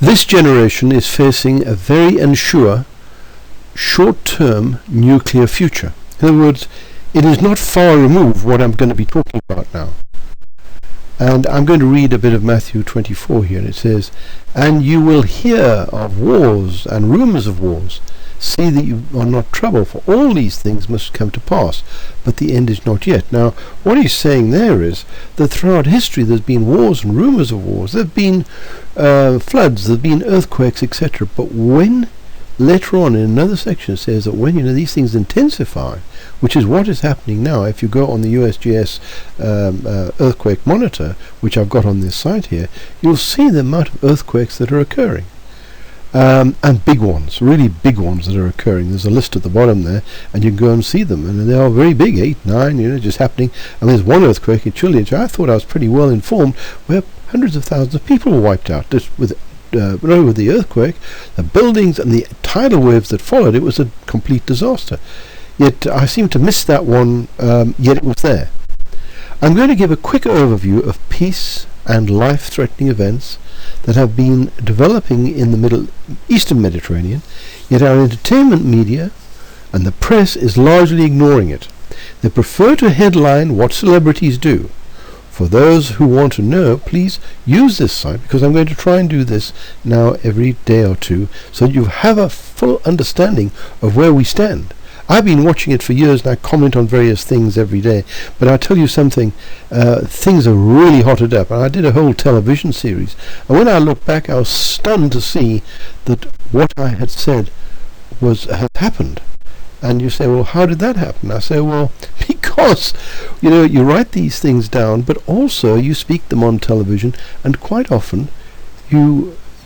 This generation is facing a very unsure, short-term nuclear future. In other words, it is not far removed what I'm going to be talking about now. And I'm going to read a bit of Matthew 24 here. It says, "And you will hear of wars and rumors of wars. See that you are not troubled, for all these things must come to pass, but the end is not yet." Now, what he's saying there is that throughout history there's been wars and rumors of wars. There have been floods, there have been earthquakes, etc. But when, later on in another section, it says that when these things intensify, which is what is happening now. If you go on the USGS earthquake monitor, which I've got on this site here, you'll see the amount of earthquakes that are occurring. And big ones, really big ones that are occurring. There's a list at the bottom there, and you can go and see them, and they are very big, 8, 9, just happening. And there's one earthquake in Chile, which I thought I was pretty well informed, where hundreds of thousands of people were wiped out. Just with not only with the earthquake, the buildings and the tidal waves that followed, it was a complete disaster. Yet I seem to miss that one, yet it was there. I'm going to give a quick overview of peace and life-threatening events that have been developing in the Eastern Mediterranean, yet our entertainment media and the press is largely ignoring it. They prefer to headline what celebrities do. For those who want to know, please use this site, because I'm going to try and do this now every day or two, so that you have a full understanding of where we stand. I've been watching it for years, and I comment on various things every day. But I'll tell you something, things are really hotted up. And I did a whole television series. And when I look back, I was stunned to see that what I had said has happened. And you say, well, how did that happen? I say, well, because, you write these things down, but also you speak them on television, and quite often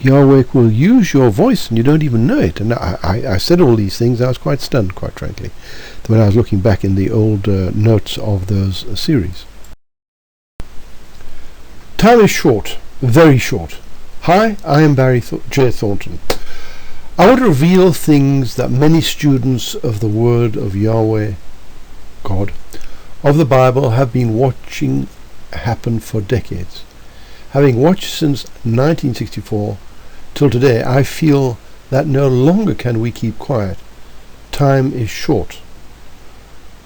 Yahweh will use your voice and you don't even know it. And I said all these things. I was quite stunned, quite frankly, when I was looking back in the old notes of those series. Time is short, very short. Hi, I am Barry J. Thornton. I want to reveal things that many students of the Word of Yahweh, God, of the Bible have been watching happen for decades. Having watched since 1964 till today, I feel that no longer can we keep quiet. Time is short.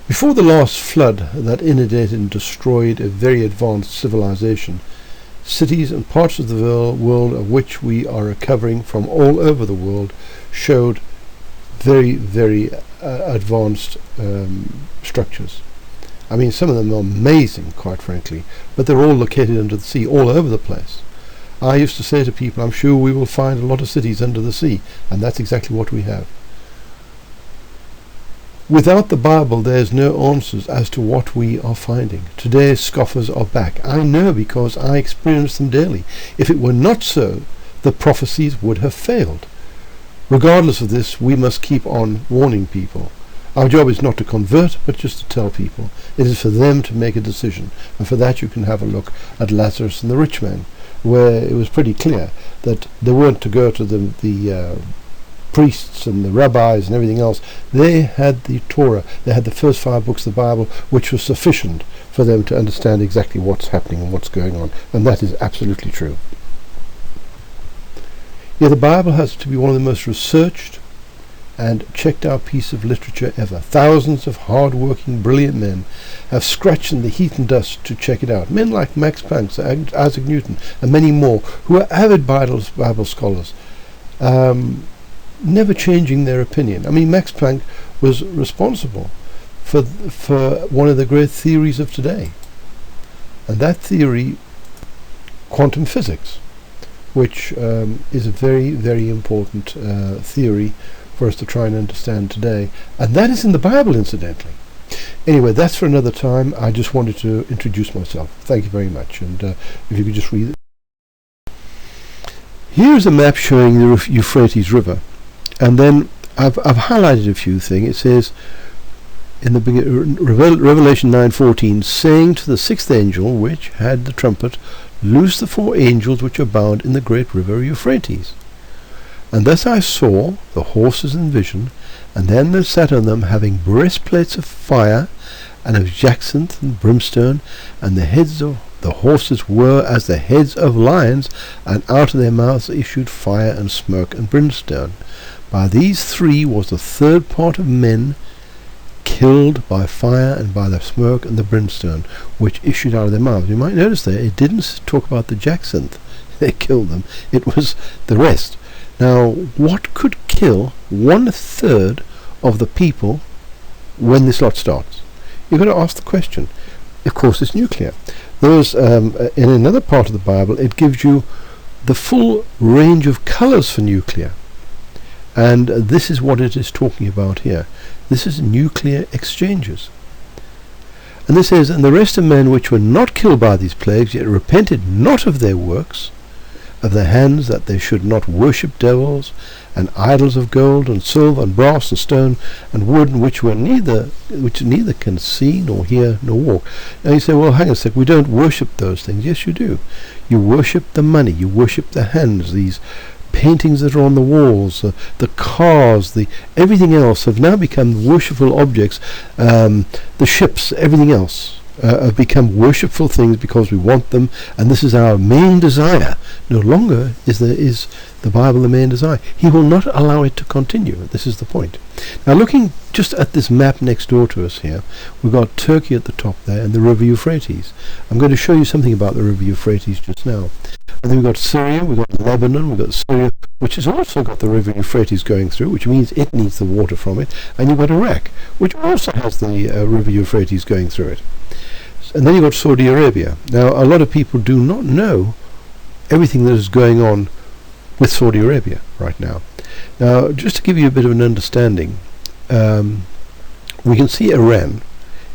Before the last flood that inundated and destroyed a very advanced civilization, cities and parts of the world of which we are recovering from all over the world showed very, very advanced structures. I mean, some of them are amazing, quite frankly, but they're all located under the sea, all over the place. I used to say to people, I'm sure we will find a lot of cities under the sea, and that's exactly what we have. Without the Bible, there's no answers as to what we are finding. Today's scoffers are back. I know, because I experience them daily. If it were not so, the prophecies would have failed. Regardless of this, we must keep on warning people. Our job is not to convert, but just to tell people. It is for them to make a decision. And for that you can have a look at Lazarus and the rich man, where it was pretty clear that they weren't to go to the priests and the rabbis and everything else. They had the Torah. They had the first 5 books of the Bible, which was sufficient for them to understand exactly what's happening and what's going on. And that is absolutely true. Yeah, the Bible has to be one of the most researched and checked out piece of literature ever. Thousands of hard-working, brilliant men have scratched in the heat and dust to check it out. Men like Max Planck, Isaac Newton, and many more, who are avid Bible scholars, never changing their opinion. I mean, Max Planck was responsible for one of the great theories of today, and that theory, quantum physics, which is a very, very important theory for us to try and understand today, and that is in the Bible, incidentally. Anyway, that's for another time. I just wanted to introduce myself. Thank you very much, and if you could just read it. Here's a map showing the Euphrates River, and then I've highlighted a few things. It says in the Revelation 9:14, saying to the 6th angel which had the trumpet, loose the 4 angels which are bound in the great river Euphrates. And thus I saw the horses in vision, and them that sat on them, having breastplates of fire, and of jacinth and brimstone, and the heads The horses were as the heads of lions, and out of their mouths issued fire and smoke and brimstone. By these three was the third part of men killed by fire and by the smoke and the brimstone, which issued out of their mouths. You might notice there, it didn't talk about the jacinth. They killed them. It was the rest. Now, what could kill 1/3 of the people when this lot starts? You've got to ask the question. Of course, it's nuclear. There's in another part of the Bible, it gives you the full range of colors for nuclear, and this is what it is talking about here. This is nuclear exchanges. And this says, and the rest of men which were not killed by these plagues, yet repented not of their works, of their hands, that they should not worship devils and idols of gold and silver and brass and stone and wood, which neither can see nor hear nor walk. Now you say, well, hang on a sec, we don't worship those things. Yes, you do. You worship the money, you worship the hands, these paintings that are on the walls, the cars, everything else have now become worshipful objects. The ships, everything else have become worshipful things because we want them, and this is our main desire. No longer is the Bible the main desire. He will not allow it to continue. This is the point. Now, looking just at this map next door to us here, we've got Turkey at the top there and the River Euphrates. I'm going to show you something about the River Euphrates just now. And then we've got Syria, we've got Lebanon, we've got Syria, which has also got the River Euphrates going through, which means it needs the water from it. And you've got Iraq, which also has the River Euphrates going through it. And then you've got Saudi Arabia. Now, a lot of people do not know everything that is going on with Saudi Arabia right now. Now, just to give you a bit of an understanding, we can see Iran.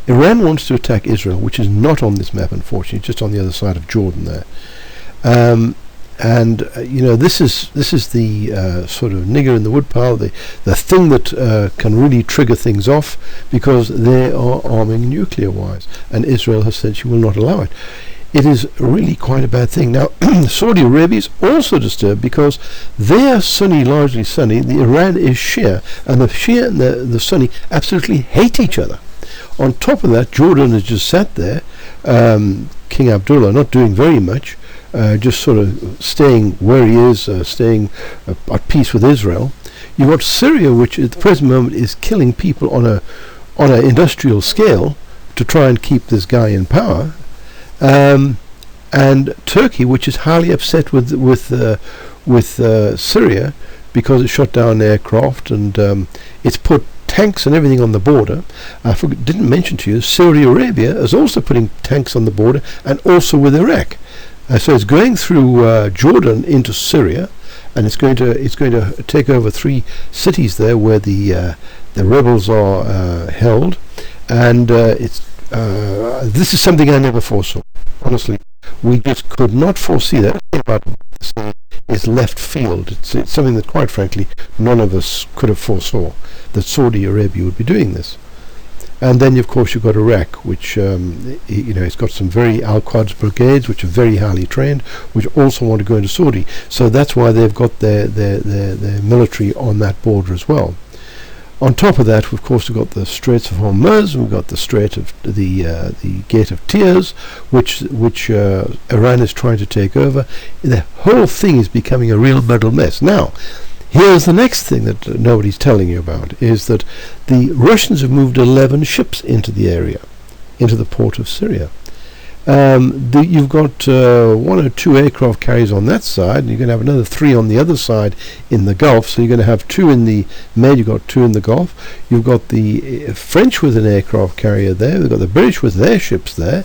Iran wants to attack Israel, which is not on this map, unfortunately, just on the other side of Jordan there. This is the sort of nigger in the woodpile, the thing that can really trigger things off, because they are arming nuclear-wise, and Israel has said she will not allow it. It is really quite a bad thing. Now, Saudi Arabia is also disturbed because they are Sunni, largely Sunni. The Iran is Shia, and the Shia and the Sunni absolutely hate each other. On top of that, Jordan has just sat there, King Abdullah, not doing very much, just sort of staying where he is, staying at peace with Israel. You've got Syria, which at the present moment is killing people on an industrial scale to try and keep this guy in power. And Turkey, which is highly upset with Syria because it shot down aircraft, and it's put tanks and everything on the border. I didn't mention to you, Saudi Arabia is also putting tanks on the border, and also with Iraq. So it's going through Jordan into Syria, and it's going to take over 3 cities there where the rebels are held, and this is something I never foresaw. Honestly, we just could not foresee that. About is left field. It's something that, quite frankly, none of us could have foresaw, that Saudi Arabia would be doing this. And then, of course, you've got Iraq, which it's got some very Al-Quds brigades, which are very highly trained, which also want to go into Saudi. So that's why they've got their military on that border as well. On top of that, of course, we've got the Straits of Hormuz, we've got the Strait of the Gate of Tears, which Iran is trying to take over. The whole thing is becoming a real muddled mess. Now, here's the next thing that nobody's telling you about, is that the Russians have moved 11 ships into the area, into the port of Syria. You've got 1 or 2 aircraft carriers on that side, and you're going to have another 3 on the other side in the Gulf. So you're going to have 2 in the Med, you've got 2 in the Gulf. You've got the French with an aircraft carrier there. You've got the British with their ships there.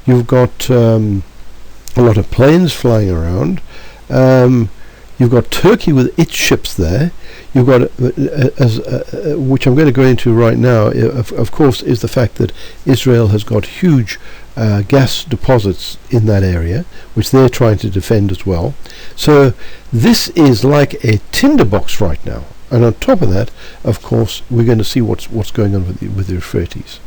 You've got a lot of planes flying around. You've got Turkey with its ships there. You've got, which I'm going to go into right now, of course, is the fact that Israel has got huge gas deposits in that area, which they're trying to defend as well. So this is like a tinderbox right now. And on top of that, of course, we're going to see what's going on with the Euphrates.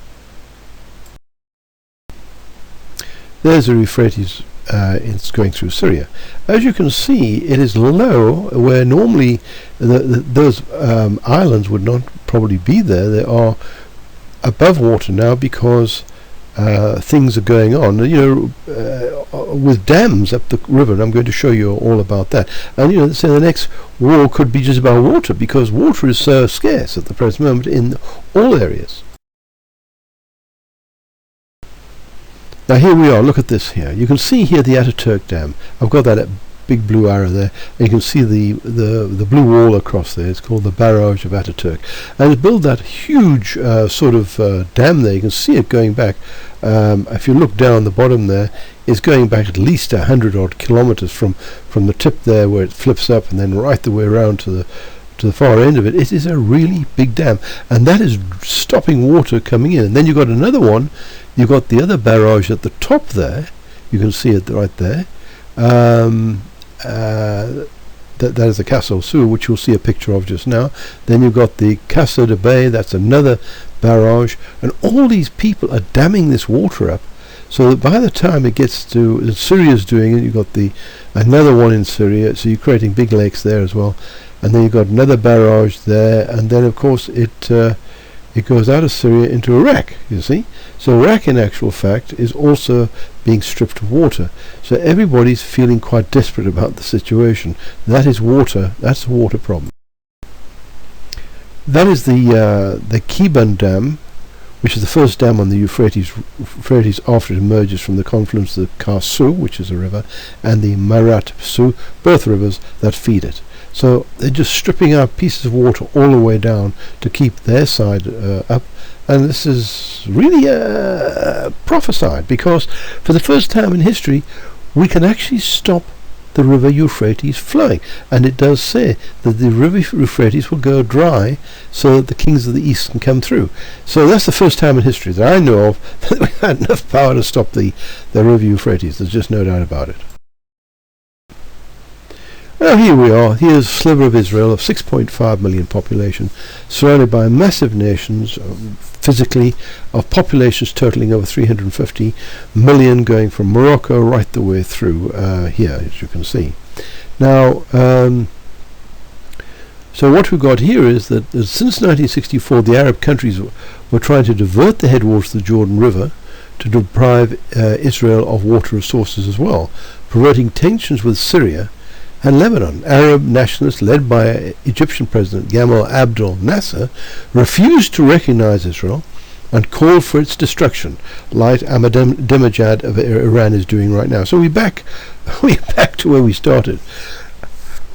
There's the Euphrates. It's going through Syria. As you can see, it is low, where normally those islands would not probably be there. They are above water now because things are going on, with dams up the river, and I'm going to show you all about that. And so the next war could be just about water, because water is so scarce at the present moment in all areas. Now here we are, look at this here. You can see here the Ataturk Dam. I've got that big blue arrow there, and you can see the blue wall across there. It's called the barrage of Ataturk, and it built that huge dam there. You can see it going back, if you look down the bottom there, it's going back at least 100 odd kilometers from the tip there where it flips up, and then right the way around to the far end of it. It is a really big dam, and that is stopping water coming in. And then you've got another one. You've got the other barrage at the top there. You can see it right there. That is the Castle Sur, which you'll see a picture of just now. Then you've got the Casa de Bay, that's another barrage, and all these people are damming this water up, so that by the time it gets to Syria's doing it, you've got another one in Syria, so you're creating big lakes there as well, and then you've got another barrage there, and then of course it goes out of Syria into Iraq, you see. So Iraq, in actual fact, is also being stripped of water. So everybody's feeling quite desperate about the situation. That is water. That's a water problem. That is the Kiban Dam, which is the first dam on the Euphrates after it emerges from the confluence of the Kar-Su, which is a river, and the Marat-Su, both rivers that feed it. So they're just stripping out pieces of water all the way down to keep their side up. And this is really prophesied, because for the first time in history we can actually stop the river Euphrates flowing. And it does say that the river Euphrates will go dry so that the kings of the east can come through. So that's the first time in history that I know of that we had enough power to stop the river Euphrates. There's just no doubt about it. Well, here we are. Here's a sliver of Israel of 6.5 million population, surrounded by massive nations, physically, of populations totaling over 350 million, going from Morocco right the way through here, as you can see. Now, so what we've got here is that since 1964, the Arab countries were trying to divert the headwaters of the Jordan River to deprive Israel of water resources as well, promoting tensions with Syria and Lebanon. Arab nationalists, led by Egyptian President Gamal Abdel Nasser, refused to recognize Israel and called for its destruction, like Ahmadinejad of Iran is doing right now. So we're back to where we started.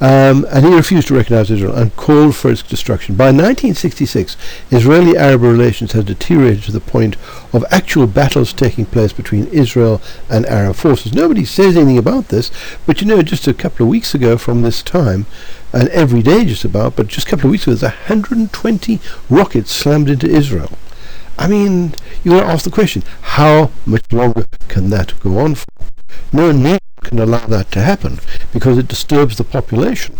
And he refused to recognize Israel and called for its destruction. By 1966, Israeli-Arab relations had deteriorated to the point of actual battles taking place between Israel and Arab forces. Nobody says anything about this, but just a couple of weeks ago from this time, and every day just about, but just a couple of weeks ago, there's 120 rockets slammed into Israel. I mean, you've got to ask the question, how much longer can that go on for? No nation can allow that to happen, because it disturbs the population.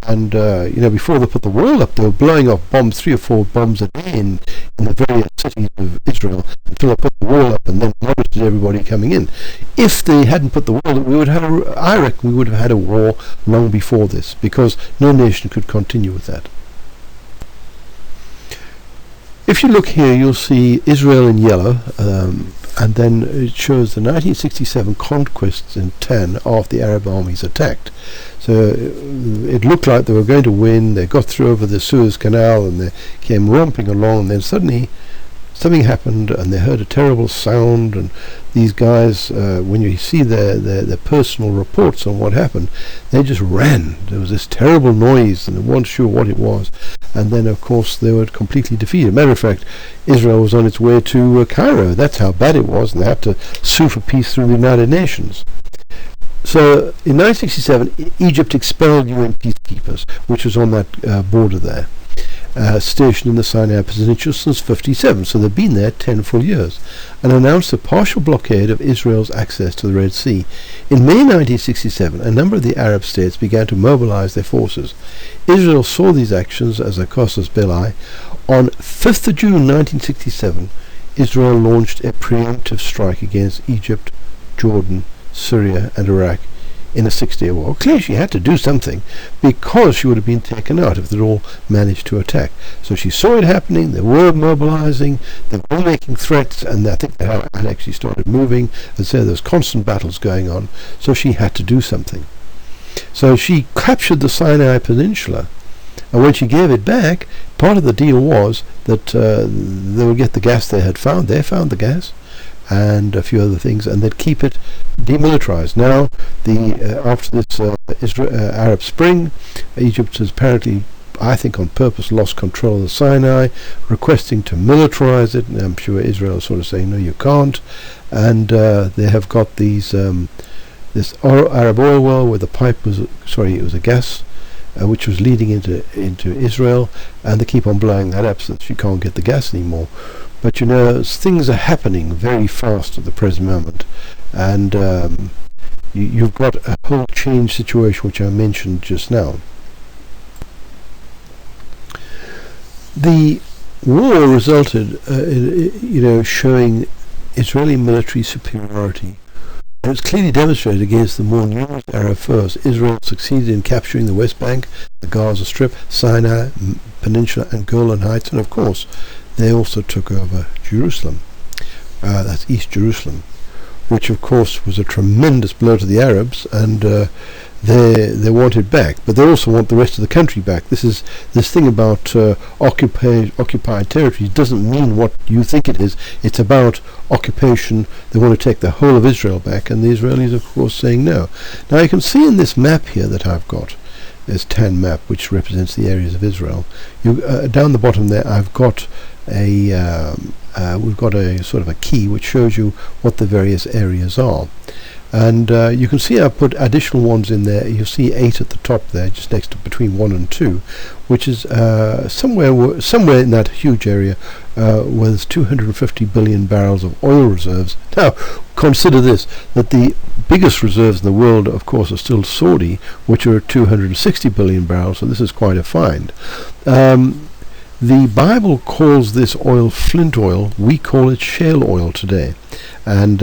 And before they put the wall up, they were blowing off bombs, 3 or 4 bombs a day in the various cities of Israel, until they put the wall up and then monitored everybody coming in. If they hadn't put the wall up, I reckon we would have had a war long before this, because no nation could continue with that. If you look here, you'll see Israel in yellow, and then it shows the 1967 conquests in 10 after the Arab armies attacked. So it looked like they were going to win. They got through over the Suez Canal and they came romping along, and then suddenly something happened and they heard a terrible sound, and these guys, when you see their personal reports on what happened, they just ran. There was this terrible noise and they weren't sure what it was, and then of course they were completely defeated. Matter of fact, Israel was on its way to Cairo. That's how bad it was, and they had to sue for peace through the United Nations. So in 1967, Egypt expelled UN peacekeepers, which was on that border there, stationed in the Sinai Peninsula since 1957, so they've been there 10 full years, and announced a partial blockade of Israel's access to the Red Sea. In May 1967, a number of the Arab states began to mobilize their forces. Israel saw these actions as a casus belli. On 5th of June 1967, Israel launched a preemptive strike against Egypt, Jordan, Syria and Iraq in a 6-day war. Clearly she had to do something, because she would have been taken out if they'd all managed to attack. So she saw it happening, they were mobilizing, they were making threats, and I think they had actually started moving, and so there was constant battles going on, so she had to do something. So she captured the Sinai Peninsula, and when she gave it back, part of the deal was that they would get the gas they had found. They found the gas and a few other things, and they'd keep it demilitarized. Now, after this Arab Spring, Egypt has apparently, I think on purpose, lost control of the Sinai, requesting to militarize it, and I'm sure Israel is sort of saying, no, you can't. And they have got this Arab oil well where the pipe was, it was a gas, which was leading into Israel, and they keep on blowing that up so that you can't get the gas anymore. But things are happening very fast at the present moment, and you've got a whole change situation which I mentioned just now. The war resulted showing Israeli military superiority. It was clearly demonstrated against the more numerous Arab foes. Israel succeeded in capturing the West Bank, the Gaza Strip, Sinai Peninsula and Golan Heights, and of course they also took over Jerusalem. That's East Jerusalem, which of course was a tremendous blow to the Arabs, and they want it back, but they also want the rest of the country back. This thing about occupied territories doesn't mean what you think it is. It's about occupation. They want to take the whole of Israel back, and the Israelis of course saying no. Now you can see in this map here that I've got, this TAN map, which represents the areas of Israel. Down the bottom there I've got we've got a sort of a key which shows you what the various areas are. And you can see I've put additional ones in there. You see 8 at the top there, just next to between 1 and 2, which is somewhere in that huge area where there's 250 billion barrels of oil reserves. Now, consider this, that the biggest reserves in the world, of course, are still Saudi, which are 260 billion barrels, so this is quite a find. The Bible calls this oil flint oil. We call it shale oil today, and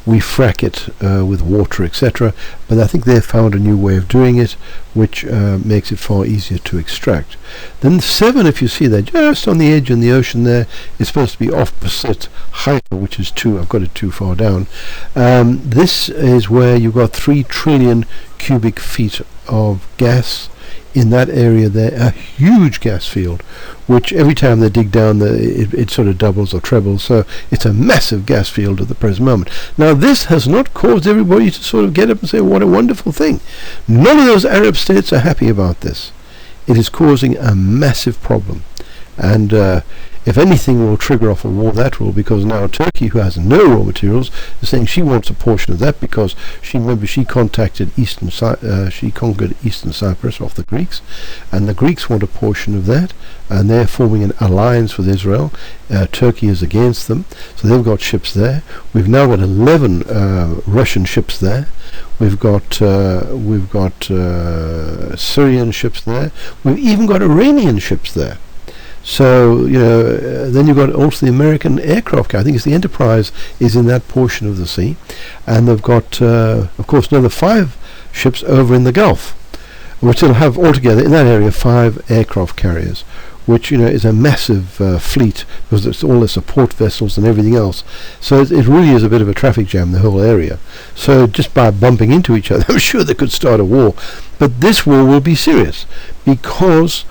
we frack it with water, etc. But I think they've found a new way of doing it, which makes it far easier to extract. Then 7, if you see there, just on the edge in the ocean there, is supposed to be opposite Haifa, which is 2. I've got it too far down. This is where you've got 3 trillion cubic feet of gas in that area there, a huge gas field, which every time they dig down it sort of doubles or trebles, so it's a massive gas field at the present moment. Now this has not caused everybody to sort of get up and say what a wonderful thing. None of those Arab states are happy about this. It is causing a massive problem, and if anything will trigger off a war, that will, because now Turkey, who has no raw materials, is saying she wants a portion of that, because she conquered Eastern Cyprus off the Greeks, and the Greeks want a portion of that, and they're forming an alliance with Israel. Turkey is against them, so they've got ships there. We've now got 11 Russian ships there. We've got Syrian ships there. We've even got Iranian ships there. So, then you've got also the American aircraft carrier. I think it's the Enterprise is in that portion of the sea. And they've got, of course, another 5 ships over in the Gulf, which will have altogether in that area 5 aircraft carriers, which, is a massive fleet, because it's all the support vessels and everything else. So it really is a bit of a traffic jam, the whole area. So just by bumping into each other, I'm sure they could start a war. But this war will be serious, because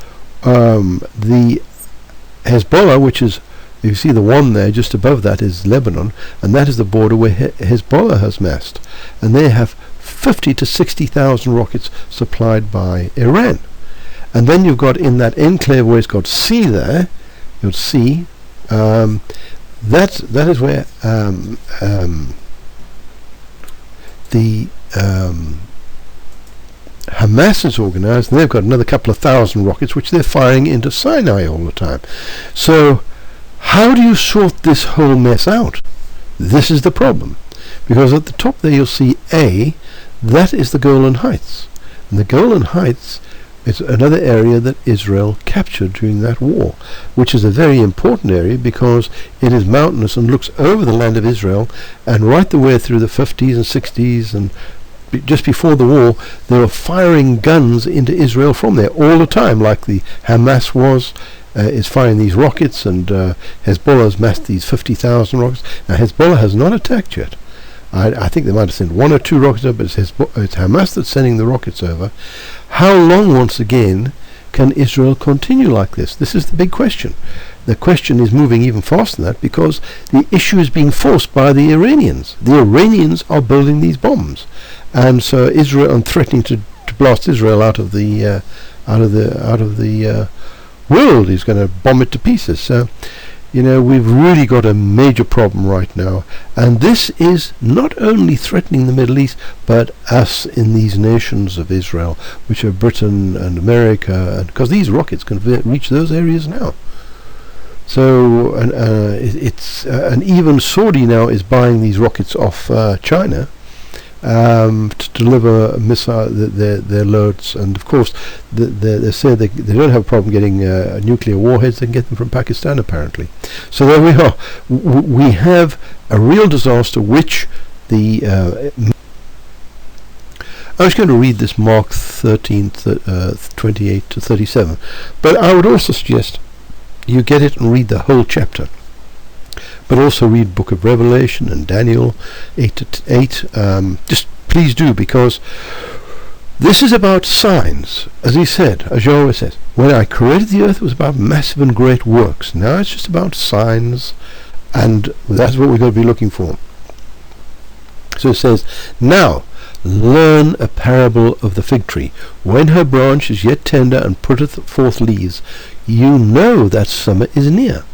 the Hezbollah, which is, you see the one there just above that is Lebanon, and that is the border where Hezbollah has massed, and they have 50 to 60,000 rockets supplied by Iran. And then you've got in that enclave where it's got sea there, you'll see that is where the Hamas is organized, and they've got another couple of thousand rockets which they're firing into Sinai all the time. So how do you sort this whole mess out? This is the problem, because at the top there you'll see that is the Golan Heights, and the Golan Heights is another area that Israel captured during that war, which is a very important area because it is mountainous and looks over the land of Israel, and right the way through the 50s and 60s and just before the war, they were firing guns into Israel from there all the time, like the Hamas is firing these rockets, and Hezbollah has massed these 50,000 rockets. Now Hezbollah has not attacked yet. I think they might have sent 1 or 2 rockets over, but it's Hamas that's sending the rockets over. How long, once again, can Israel continue like this? This is the big question. The question is moving even faster than that, because the issue is being forced by the Iranians. The Iranians are building these bombs, and so Israel, and threatening to blast Israel out of the world. He's going to bomb it to pieces. So, we've really got a major problem right now, and this is not only threatening the Middle East, but us in these nations of Israel, which are Britain and America, and because these rockets can reach those areas now. So, and even Saudi now is buying these rockets off China to deliver their loads, and of course they say they don't have a problem getting nuclear warheads. They can get them from Pakistan apparently. So there we are. We have a real disaster, which the I was going to read this Mark 13, 28 to 37, but I would also suggest you get it and read the whole chapter, but also read Book of Revelation and Daniel 8 to 8. Just please do, because this is about signs. As he said, as Yahweh says, when I created the earth, it was about massive and great works. Now it's just about signs, and that's what we're going to be looking for. So it says, now learn a parable of the fig tree. When her branch is yet tender and putteth forth leaves, you know that summer is near.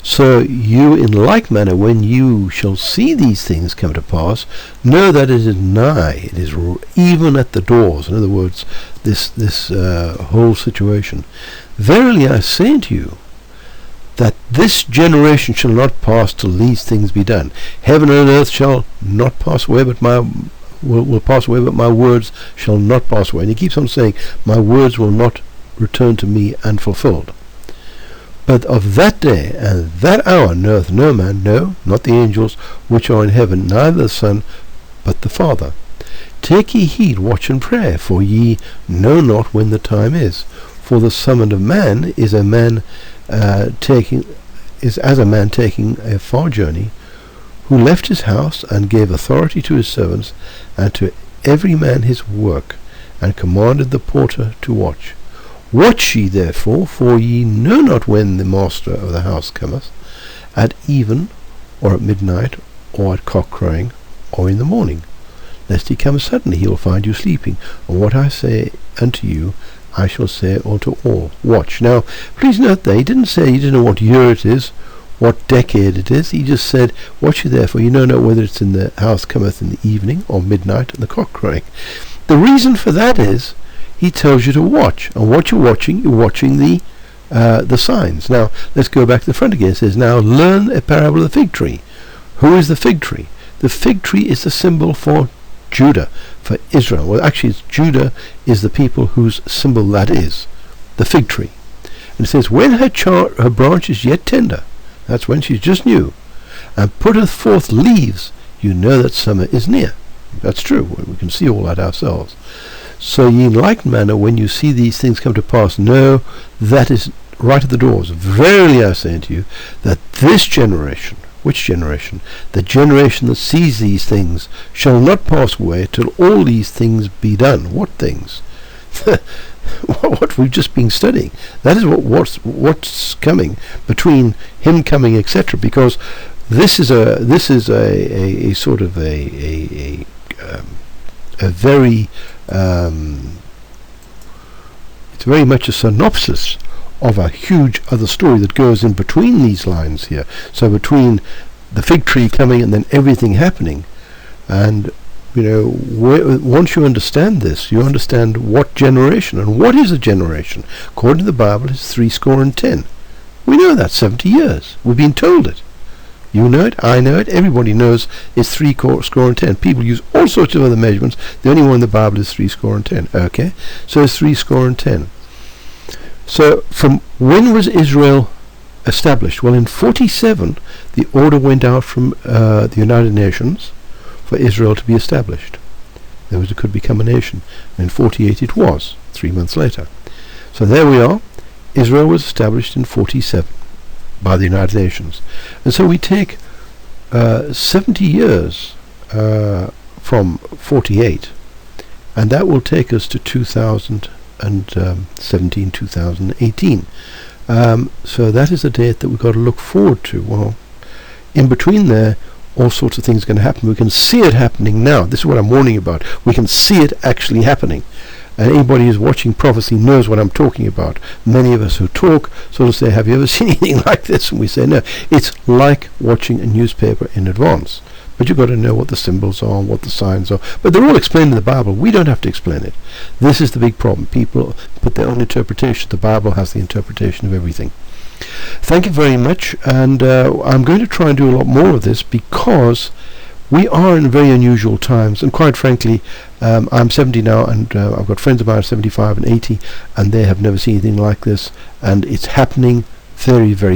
So you in like manner, when you shall see these things come to pass, know that it is nigh, it is even at the doors. In other words, this whole situation. Verily I say unto you, that this generation shall not pass till these things be done. Heaven and earth shall not pass away, but will pass away, but my words shall not pass away. And he keeps on saying, my words will not return to me unfulfilled. But of that day and that hour knoweth no man, no, not the angels which are in heaven, neither the Son, but the Father. Take ye heed, watch and pray, for ye know not when the time is. For the Son of Man is as a man taking a far journey, who left his house and gave authority to his servants, and to every man his work, and commanded the porter to watch. Watch ye therefore, for ye know not when the master of the house cometh, at even, or at midnight, or at cock crowing, or in the morning, lest he come suddenly. He will find you sleeping. And what I say unto you, I shall say unto all. Watch. Now, please note that he didn't say he didn't know what year it is, what decade it is. He just said, watch ye therefore, you know not whether it's in the house cometh in the evening, or midnight, and the cock crowing. The reason for that is, he tells you to watch, and what you're watching the signs. Now, let's go back to the front again. It says, now learn a parable of the fig tree. Who is the fig tree? The fig tree is the symbol for Judah, for Israel. Well, actually, Judah is the people whose symbol that is, the fig tree. And it says, when her branch is yet tender, that's when she's just new, and putteth forth leaves, you know that summer is near. That's true. We can see all that ourselves. So ye in like manner, when you see these things come to pass, know that is right at the doors. Verily I say unto you, that this generation, which generation? The generation that sees these things shall not pass away till all these things be done. What things? What we've just been studying. That is what's coming, between him coming, etc. Because this is a sort of a very it's very much a synopsis of a huge other story that goes in between these lines here. So between the fig tree coming and then everything happening, and once you understand this, you understand what generation, and what is a generation. According to the Bible, it's 70. We know that, 70 years. We've been told it. You know it, I know it, everybody knows it's 70. People use all sorts of other measurements. The only one in the Bible is 70. Okay? So it's 70. So from when was Israel established? Well, in 47, the order went out from the United Nations for Israel to be established. It could become a nation. And in 48 it was, 3 months later. So there we are. Israel was established in 47 by the United Nations. And so we take 70 years from 48, and that will take us to 2017, 2018. So that is a date that we've got to look forward to. Well, in between there, all sorts of things are going to happen. We can see it happening now. This is what I'm warning about. We can see it actually happening. And anybody who's watching prophecy knows what I'm talking about. Many of us who talk sort of say, have you ever seen anything like this? And we say, no. It's like watching a newspaper in advance. But you've got to know what the symbols are, what the signs are. But they're all explained in the Bible. We don't have to explain it. This is the big problem. People put their own interpretation. The Bible has the interpretation of everything. Thank you very much. And I'm going to try and do a lot more of this because we are in very unusual times. And quite frankly, I'm 70 now, and I've got friends of mine 75 and 80, and they have never seen anything like this. And it's happening very, very